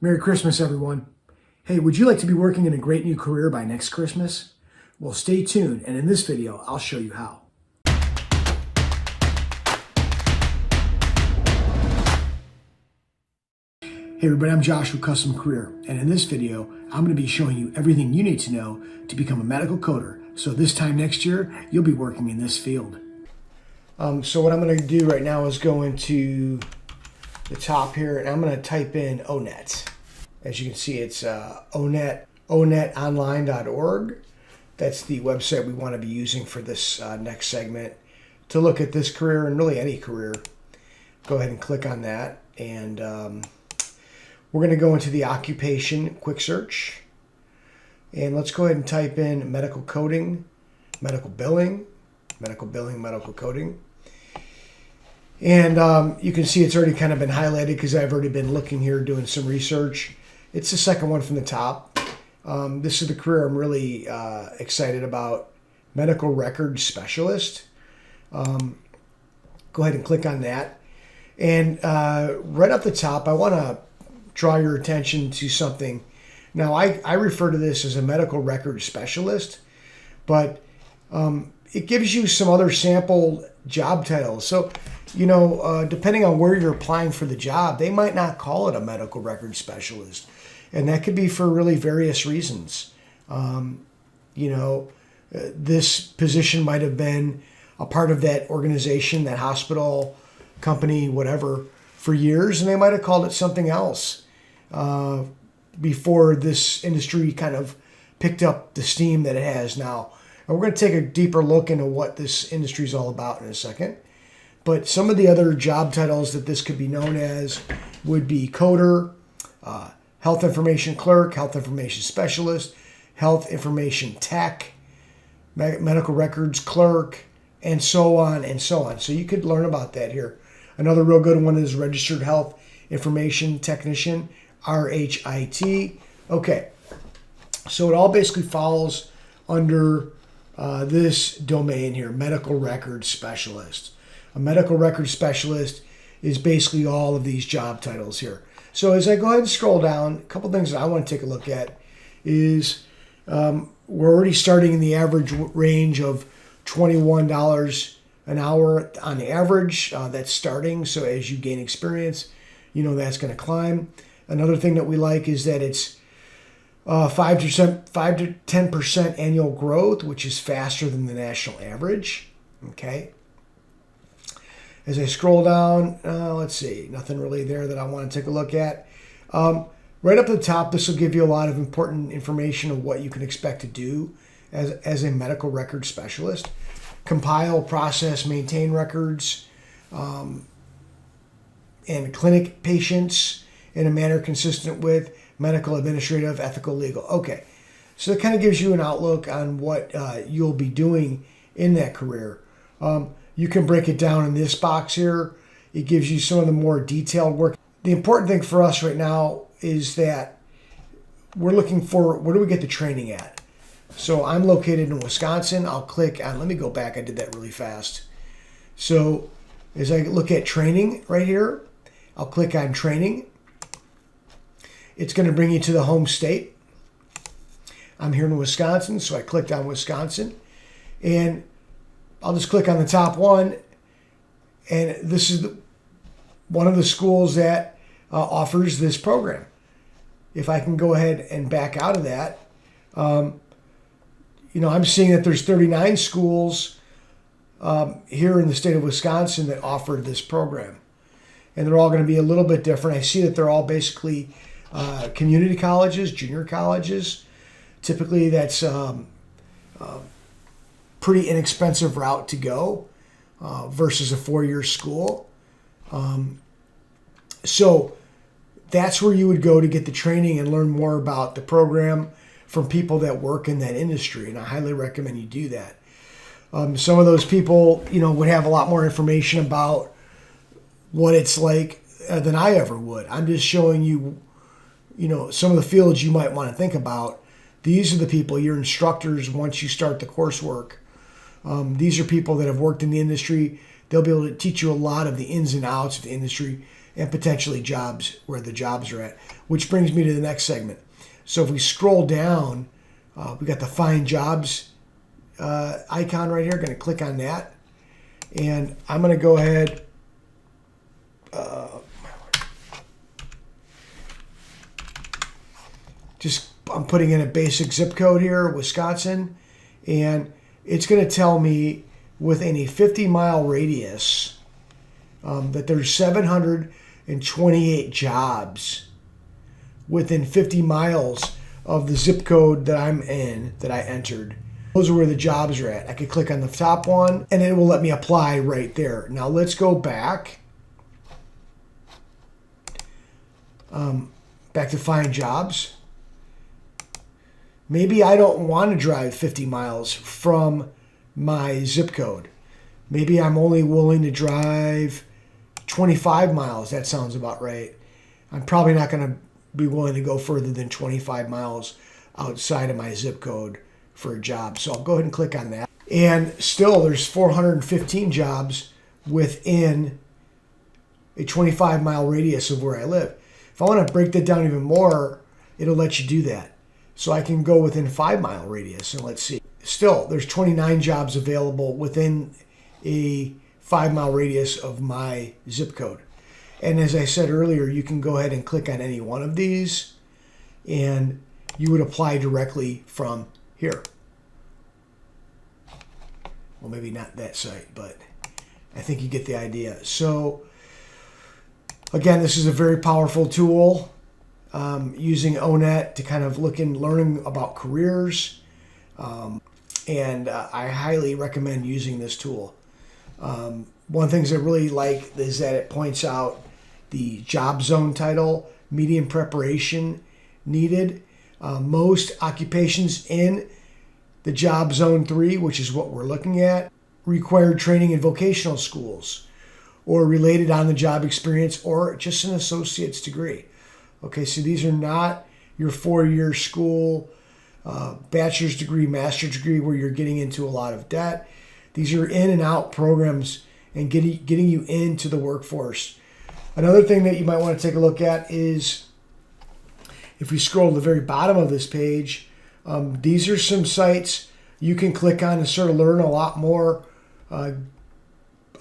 Merry Christmas, everyone. Hey, would you like to be working in a great new career by next Christmas? Well, stay tuned, and in this video, I'll show you how. Hey everybody, I'm Josh with Custom Career, and in this video, I'm going to be showing you everything you need to know to become a medical coder, so this time next year, you'll be working in this field. So what I'm going to do right now is go into the top here, and I'm going to type in ONET. As you can see, it's onetonline.org. That's the website we want to be using for this next segment to look at this career and really any career. Go ahead and click on that, and we're going to go into the occupation quick search, and let's go ahead and type in medical coding, medical billing, medical coding. And you can see it's already kind of been highlighted because I've already been looking here doing some research. It's the second one from the top. This is the career I'm really excited about, medical records specialist. Go ahead and click on that. And right up the top, I want to draw your attention to something. Now, I refer to this as a medical records specialist, but it gives you some other sample job titles. So, you know, depending on where you're applying for the job, they might not call it a medical records specialist. And that could be for really various reasons. This position might have been a part of that organization, that hospital, company, whatever, for years, and they might have called it something else before this industry kind of picked up the steam that it has now. And we're going to take a deeper look into what this industry is all about in a second. But some of the other job titles that this could be known as would be coder, health information clerk, health information specialist, health information tech, medical records clerk, and so on and so on. So you could learn about that here. Another real good one is registered health information technician, RHIT. Okay, so it all basically falls under this domain here, medical records specialist. A medical records specialist is basically all of these job titles here. So as I go ahead and scroll down, a couple things that I want to take a look at is we're already starting in the average range of $21 an hour on the average. That's starting. So as you gain experience, you know that's going to climb. Another thing that we like is that it's 5 to 10% annual growth, which is faster than the national average. Okay. As I scroll down, let's see, nothing really there that I want to take a look at. Right up at the top, this will give you a lot of important information of what you can expect to do as a medical record specialist. Compile, process, maintain records, and clinic patients in a manner consistent with medical, administrative, ethical, legal. Okay, so it kind of gives you an outlook on what you'll be doing in that career. You can break it down in this box here. It gives you some of the more detailed work. The important thing for us right now is that we're looking for, where do we get the training at? So I'm located in Wisconsin. I'll click on, let me go back. I did that really fast. So as I look at training right here, I'll click on training. It's going to bring you to the home state. I'm here in Wisconsin, so I clicked on Wisconsin. And I'll just click on the top one, and this is one of the schools that offers this program. If I can go ahead and back out of that, I'm seeing that there's 39 schools here in the state of Wisconsin that offer this program, and they're all going to be a little bit different. I see that they're all basically community colleges, junior colleges. Typically, that's pretty inexpensive route to go versus a 4-year school. So that's where you would go to get the training and learn more about the program from people that work in that industry. And I highly recommend you do that. Some of those people, would have a lot more information about what it's like than I ever would. I'm just showing you, some of the fields you might want to think about. These are the people, your instructors, once you start the coursework. These are people that have worked in the industry. They'll be able to teach you a lot of the ins and outs of the industry and potentially jobs where the jobs are at, which brings me to the next segment. So if we scroll down, we got the Find Jobs icon right here. Going to click on that, and I'm going to go ahead. I'm putting in a basic zip code here, Wisconsin, and it's going to tell me within a 50-mile radius that there's 728 jobs within 50 miles of the zip code that I'm in, that I entered. Those are where the jobs are at. I could click on the top one, and it will let me apply right there. Now let's go back. Back to Find Jobs. Maybe I don't want to drive 50 miles from my zip code. Maybe I'm only willing to drive 25 miles. That sounds about right. I'm probably not going to be willing to go further than 25 miles outside of my zip code for a job. So I'll go ahead and click on that. And still, there's 415 jobs within a 25-mile radius of where I live. If I want to break that down even more, it'll let you do that. So I can go within 5-mile radius, and let's see. Still, there's 29 jobs available within a 5-mile radius of my zip code. And as I said earlier, you can go ahead and click on any one of these, and you would apply directly from here. Well, maybe not that site, but I think you get the idea. So again, this is a very powerful tool. Using O-Net to kind of learning about careers. And I highly recommend using this tool. One of the things I really like is that it points out the job zone title, medium preparation needed. Most occupations in the job zone 3, which is what we're looking at, required training in vocational schools or related on-the-job experience or just an associate's degree. Okay, so these are not your 4-year school, bachelor's degree, master's degree where you're getting into a lot of debt. These are in and out programs and getting you into the workforce. Another thing that you might want to take a look at is if we scroll to the very bottom of this page, these are some sites you can click on and sort of learn a lot more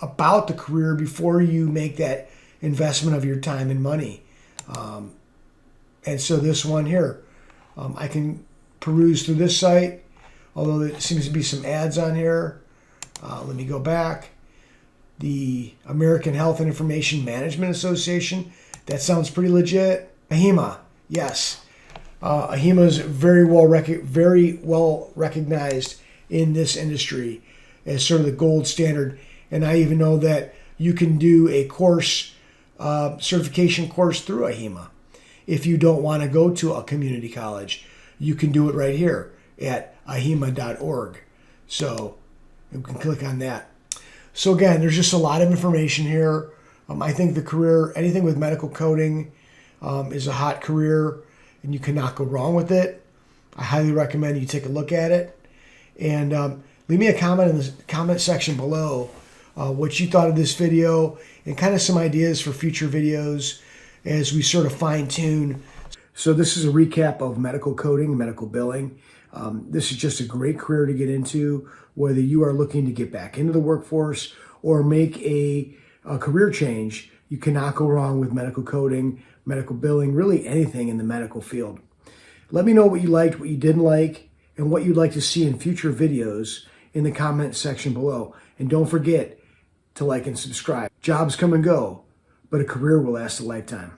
about the career before you make that investment of your time and money. And so this one here, I can peruse through this site, although there seems to be some ads on here. Let me go back. The American Health and Information Management Association, that sounds pretty legit. AHIMA, yes. AHIMA is very well recognized in this industry as sort of the gold standard. And I even know that you can do a course, certification course through AHIMA. If you don't want to go to a community college, you can do it right here at ahima.org. So you can click on that. So again, there's just a lot of information here. I think the career, anything with medical coding is a hot career, and you cannot go wrong with it. I highly recommend you take a look at it. And leave me a comment in the comment section below what you thought of this video and kind of some ideas for future videos as we sort of fine-tune. So this is a recap of medical coding and medical billing. This is just a great career to get into, whether you are looking to get back into the workforce or make a career change. You cannot go wrong with medical coding, medical billing, really anything in the medical field. Let me know what you liked, what you didn't like, and what you'd like to see in future videos in the comment section below. And don't forget to like and subscribe. Jobs come and go, but a career will last a lifetime.